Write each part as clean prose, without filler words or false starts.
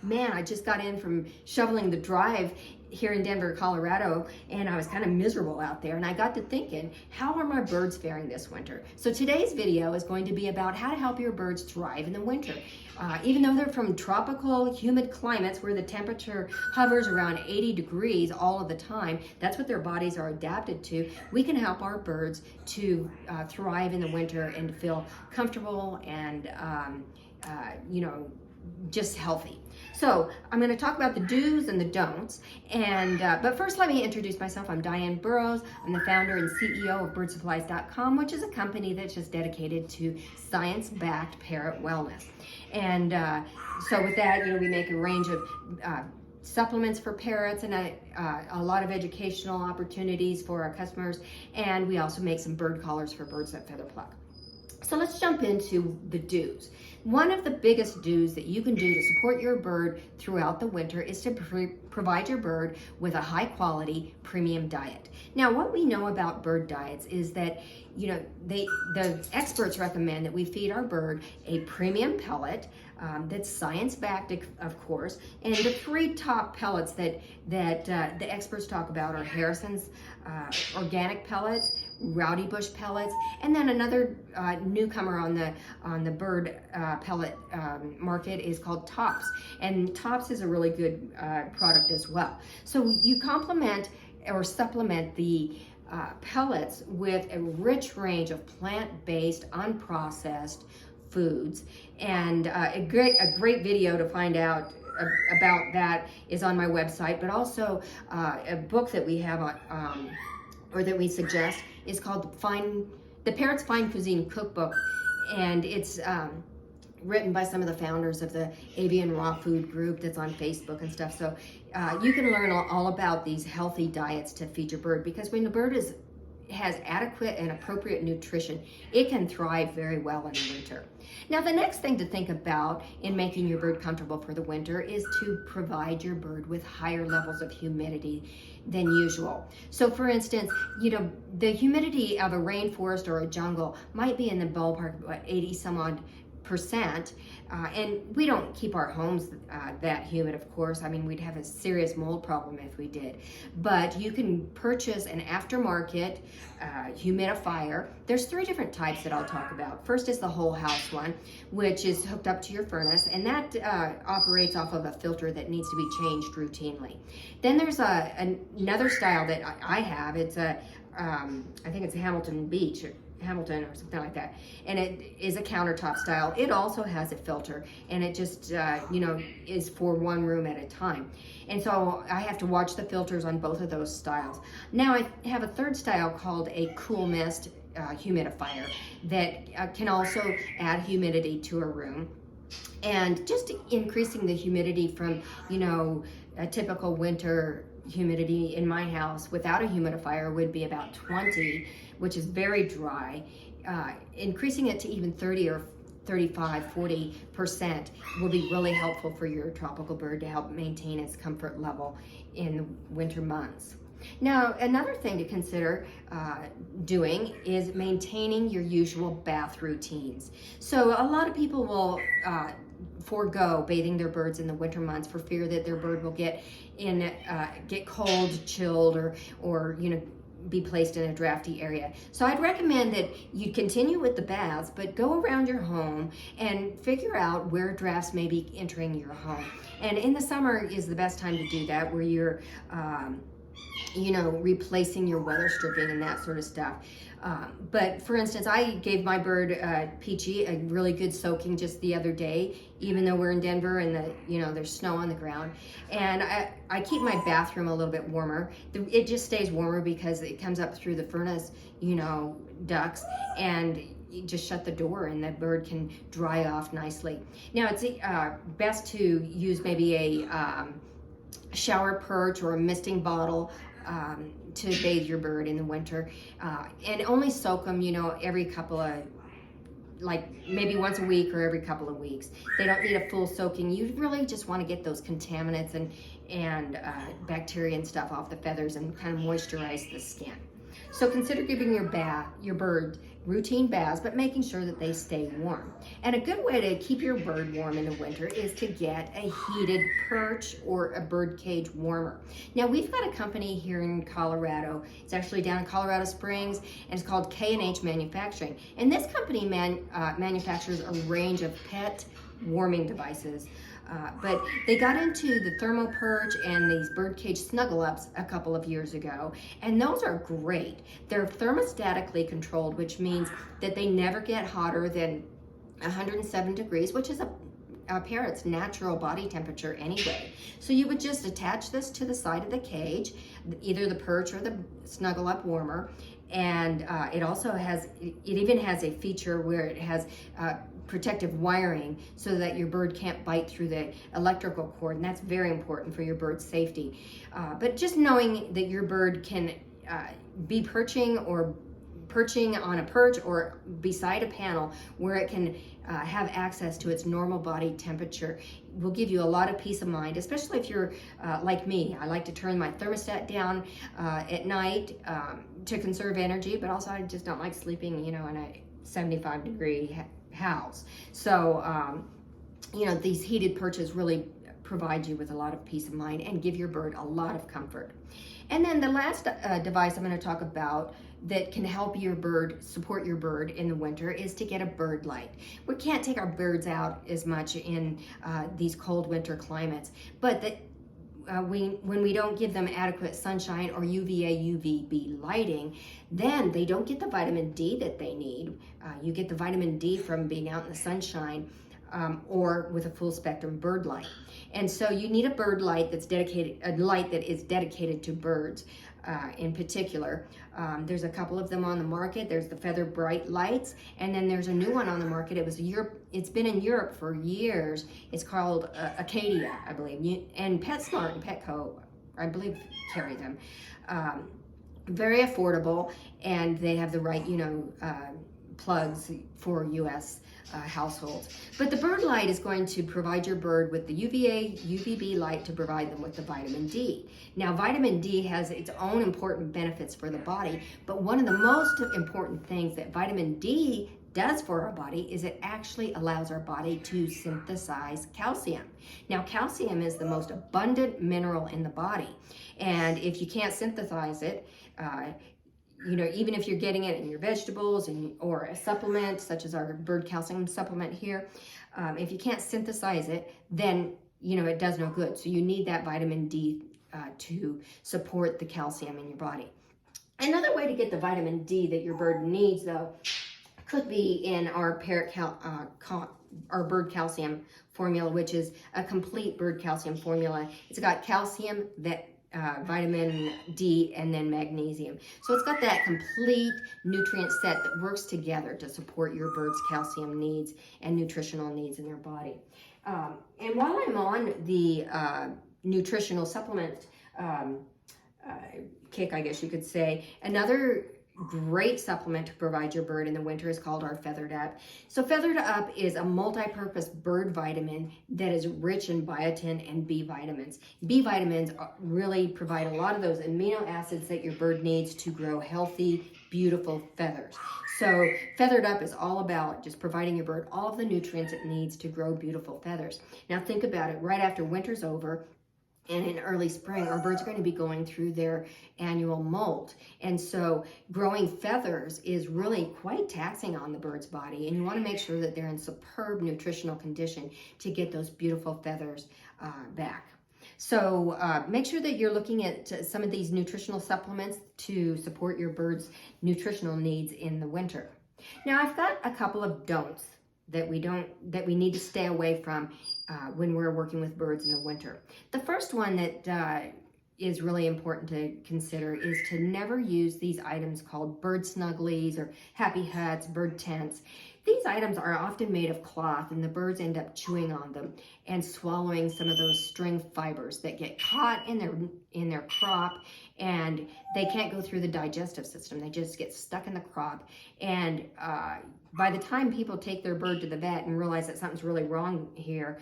man, I just got in from shoveling the drive here in Denver, Colorado, and I was kind of miserable out there, and I got to thinking, how are my birds faring this winter? So today's video is going to be about how to help your birds thrive in the winter. Even though they're from tropical, humid climates where the temperature hovers around 80 degrees all of the time, that's what their bodies are adapted to, we can help our birds to thrive in the winter and to feel comfortable and, you know, just healthy. So I'm going to talk about the do's and the don'ts, and but first let me introduce myself. I'm Diane Burrows. I'm the founder and CEO of birdsupplies.com, which is a company that's just dedicated to science-backed parrot wellness. And so with that, you know, we make a range of supplements for parrots and a lot of educational opportunities for our customers, and we also make some bird collars for birds that feather pluck. So let's jump into the do's. One of the biggest do's that you can do to support your bird throughout the winter is to provide your bird with a high quality premium diet. Now, what we know about bird diets is that, you know, the experts recommend that we feed our bird a premium pellet that's science-backed, of course, and the three top pellets that the experts talk about are Harrison's organic pellets, Rowdy Bush pellets, and then another newcomer on the bird pellet market is called Tops, and Tops is a really good product as well. So you complement or supplement the pellets with a rich range of plant-based, unprocessed foods, and a great video to find out about that is on my website, but also a book that we have on, or that we suggest is called The Parrot's Fine Cuisine Cookbook, and it's written by some of the founders of the Avian Raw Food Group that's on Facebook and stuff. So you can learn all about these healthy diets to feed your bird, because when the bird has adequate and appropriate nutrition, it can thrive very well in the winter. Now, the next thing to think about in making your bird comfortable for the winter is to provide your bird with higher levels of humidity than usual. So for instance, you know, the humidity of a rainforest or a jungle might be in the ballpark of 80 some odd %, and we don't keep our homes that humid, of course. I mean, we'd have a serious mold problem if we did. But you can purchase an aftermarket humidifier. There's 3 different types that I'll talk about. First is the whole house one, which is hooked up to your furnace, and that operates off of a filter that needs to be changed routinely. Then there's another style that I have. It's I think it's a Hamilton or something like that, and it is a countertop style. It also has a filter, and it just you know, is for one room at a time, and so I have to watch the filters on both of those styles. Now I have a third style called a cool mist humidifier that can also add humidity to a room, and just increasing the humidity from, you know, a typical winter humidity in my house without a humidifier would be about 20, which is very dry. Increasing it to even 30 or 35, 40% will be really helpful for your tropical bird to help maintain its comfort level in the winter months. Now, another thing to consider doing is maintaining your usual bath routines. So a lot of people will forego bathing their birds in the winter months for fear that their bird will get cold, chilled, or you know, be placed in a drafty area. So I'd recommend that you continue with the baths, but go around your home and figure out where drafts may be entering your home. And in the summer is the best time to do that, where you're you know, replacing your weather stripping and that sort of stuff. But for instance, I gave my bird Peachy a really good soaking just the other day, even though we're in Denver and you know, there's snow on the ground. And I keep my bathroom a little bit warmer. It just stays warmer because it comes up through the furnace, you know, ducts, and you just shut the door and the bird can dry off nicely. Now it's best to use maybe a shower perch or a misting bottle to bathe your bird in the winter, and only soak them, you know, every couple of, like maybe once a week or every couple of weeks. They don't need a full soaking. You really just want to get those contaminants and bacteria and stuff off the feathers and kind of moisturize the skin. So consider giving your bird routine baths, but making sure that they stay warm. And a good way to keep your bird warm in the winter is to get a heated perch or a bird cage warmer. Now we've got a company here in Colorado. It's actually down in Colorado Springs, and it's called K&H Manufacturing. And this company manufactures a range of pet warming devices. But they got into the thermal perch and these birdcage snuggle ups a couple of years ago, and those are great. They're thermostatically controlled, which means that they never get hotter than 107 degrees, which is a parrot's natural body temperature anyway. So you would just attach this to the side of the cage, either the perch or the snuggle up warmer. And it even has a feature where it has protective wiring so that your bird can't bite through the electrical cord, and that's very important for your bird's safety. But just knowing that your bird can be perching on a perch or beside a panel where it can have access to its normal body temperature will give you a lot of peace of mind, especially if you're like me. I like to turn my thermostat down at night to conserve energy, but also I just don't like sleeping, in a 75-degree house. So, these heated perches really provide you with a lot of peace of mind and give your bird a lot of comfort. And then the last device I'm going to talk about that can help your bird, support your bird in the winter, is to get a bird light. We can't take our birds out as much in these cold winter climates, but when we don't give them adequate sunshine or UVA, UVB lighting, then they don't get the vitamin D that they need. You get the vitamin D from being out in the sunshine or with a full spectrum bird light. And so you need a bird light that's a light that is dedicated to birds in particular. There's a couple of them on the market. There's the Feather Bright lights, and then there's a new one on the market. It's been in Europe for years. It's called Acadia, I believe. And PetSmart and Petco, I believe, carry them. Very affordable, and they have the right, plugs for U.S. Households. But the bird light is going to provide your bird with the UVA, UVB light to provide them with the vitamin D. Now, vitamin D has its own important benefits for the body, but one of the most important things that vitamin D does for our body is it actually allows our body to synthesize calcium. Now, calcium is the most abundant mineral in the body, and if you can't synthesize it, even if you're getting it in your vegetables or a supplement, such as our bird calcium supplement here, if you can't synthesize it, then, it does no good. So you need that vitamin D to support the calcium in your body. Another way to get the vitamin D that your bird needs, though, could be in our our bird calcium formula, which is a complete bird calcium formula. It's got calcium, vitamin D, and then magnesium. So it's got that complete nutrient set that works together to support your bird's calcium needs and nutritional needs in their body. And while I'm on the nutritional supplement kick, I guess you could say, another great supplement to provide your bird in the winter is called our Feathered Up. So Feathered Up is a multi-purpose bird vitamin that is rich in biotin and B vitamins. B vitamins really provide a lot of those amino acids that your bird needs to grow healthy, beautiful feathers. So Feathered Up is all about just providing your bird all of the nutrients it needs to grow beautiful feathers. Now think about it, right after winter's over, and in early spring, our birds are going to be going through their annual molt. And so growing feathers is really quite taxing on the bird's body. And you want to make sure that they're in superb nutritional condition to get those beautiful feathers back. So make sure that you're looking at some of these nutritional supplements to support your bird's nutritional needs in the winter. Now I've got a couple of don'ts that we need to stay away from when we're working with birds in the winter. The first one that is really important to consider is to never use these items called bird snugglies or happy huts, bird tents. These items are often made of cloth, and the birds end up chewing on them and swallowing some of those string fibers that get caught in their crop, and they can't go through the digestive system. They just get stuck in the crop, and by the time people take their bird to the vet and realize that something's really wrong here,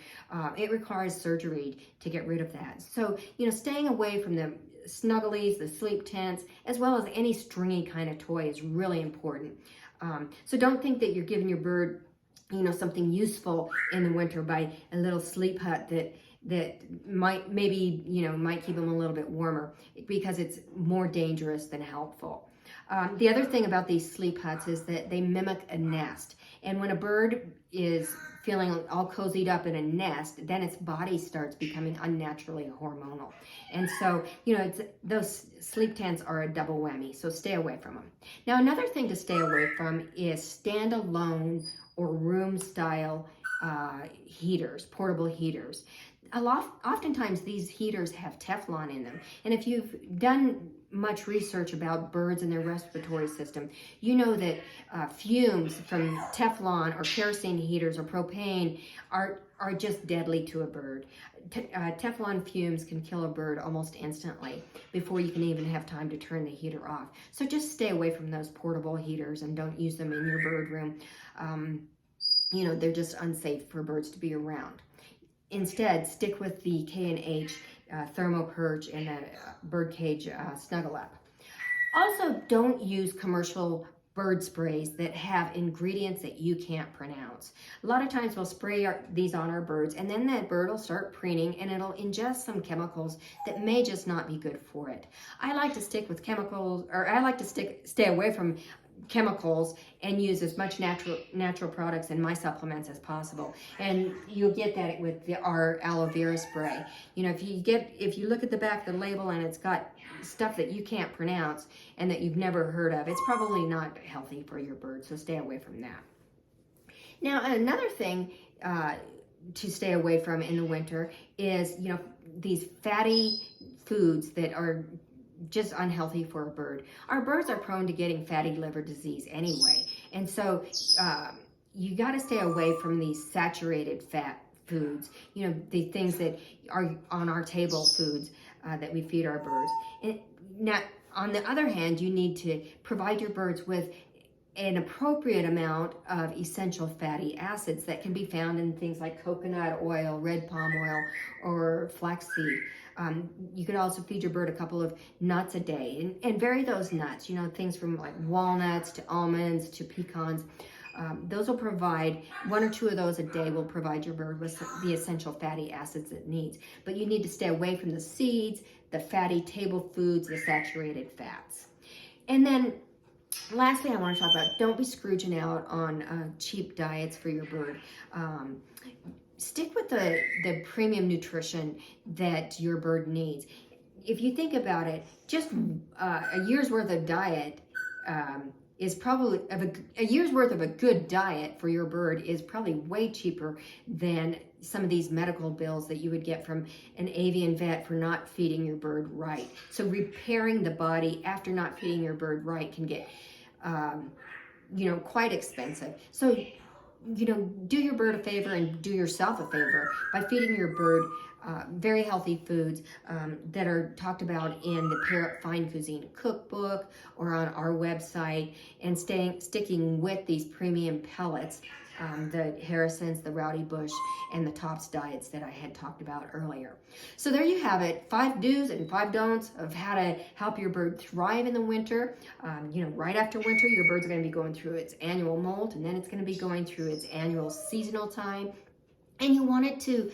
it requires surgery to get rid of that. So, staying away from the snugglies, the sleep tents, as well as any stringy kind of toy is really important. So don't think that you're giving your bird, something useful in the winter by a little sleep hut that might keep them a little bit warmer, because it's more dangerous than helpful. The other thing about these sleep huts is that they mimic a nest. And when a bird is feeling all cozied up in a nest, then its body starts becoming unnaturally hormonal. And so, those sleep tents are a double whammy, so stay away from them. Now, another thing to stay away from is standalone or room-style heaters, portable heaters. Oftentimes these heaters have Teflon in them, and if you've done much research about birds and their respiratory system, you know that fumes from Teflon or kerosene heaters or propane are just deadly to a bird. Teflon fumes can kill a bird almost instantly before you can even have time to turn the heater off. So just stay away from those portable heaters and don't use them in your bird room. They're just unsafe for birds to be around. Instead, stick with the K&H thermo perch and a birdcage snuggle up. Also, don't use commercial bird sprays that have ingredients that you can't pronounce. A lot of times we'll spray these on our birds, and then that bird will start preening and it'll ingest some chemicals that may just not be good for it. I like to stick with chemicals, or I like to stay away from chemicals and use as much natural products in my supplements as possible. And you'll get that with our aloe vera spray. If you look at the back of the label and it's got stuff that you can't pronounce and that you've never heard of, it's probably not healthy for your bird, so stay away from that. Now, another thing to stay away from in the winter is, these fatty foods that are just unhealthy for a bird. Our birds are prone to getting fatty liver disease anyway, and so you got to stay away from these saturated fat foods, the things that are on our table foods that we feed our birds. And now, on the other hand, you need to provide your birds with an appropriate amount of essential fatty acids that can be found in things like coconut oil, red palm oil, or flaxseed. You could also feed your bird a couple of nuts a day and vary those nuts, things from like walnuts to almonds to pecans. Those will provide, 1 or 2 of those a day will provide your bird with the essential fatty acids it needs. But you need to stay away from the seeds, the fatty table foods, the saturated fats. And then lastly, I want to talk about, don't be scrooging out on cheap diets for your bird. Stick with the premium nutrition that your bird needs. If you think about it, just a year's worth of diet is probably, a year's worth of a good diet for your bird is probably way cheaper than some of these medical bills that you would get from an avian vet for not feeding your bird right. So repairing the body after not feeding your bird right can get, quite expensive. So, do your bird a favor and do yourself a favor by feeding your bird very healthy foods that are talked about in the Parrot Fine Cuisine cookbook or on our website, and sticking with these premium pellets, the Harrison's, the Rowdy Bush, and the Tops diets that I had talked about earlier. So there you have it, 5 do's and 5 don'ts of how to help your bird thrive in the winter. Right after winter, your bird's going to be going through its annual molt, and then it's going to be going through its annual seasonal time. And you want it to,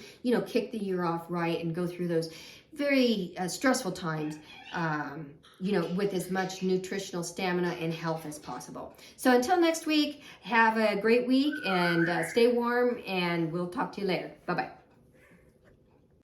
kick the year off right and go through those very stressful times, with as much nutritional stamina and health as possible. So until next week, have a great week and stay warm, and we'll talk to you later. Bye-bye.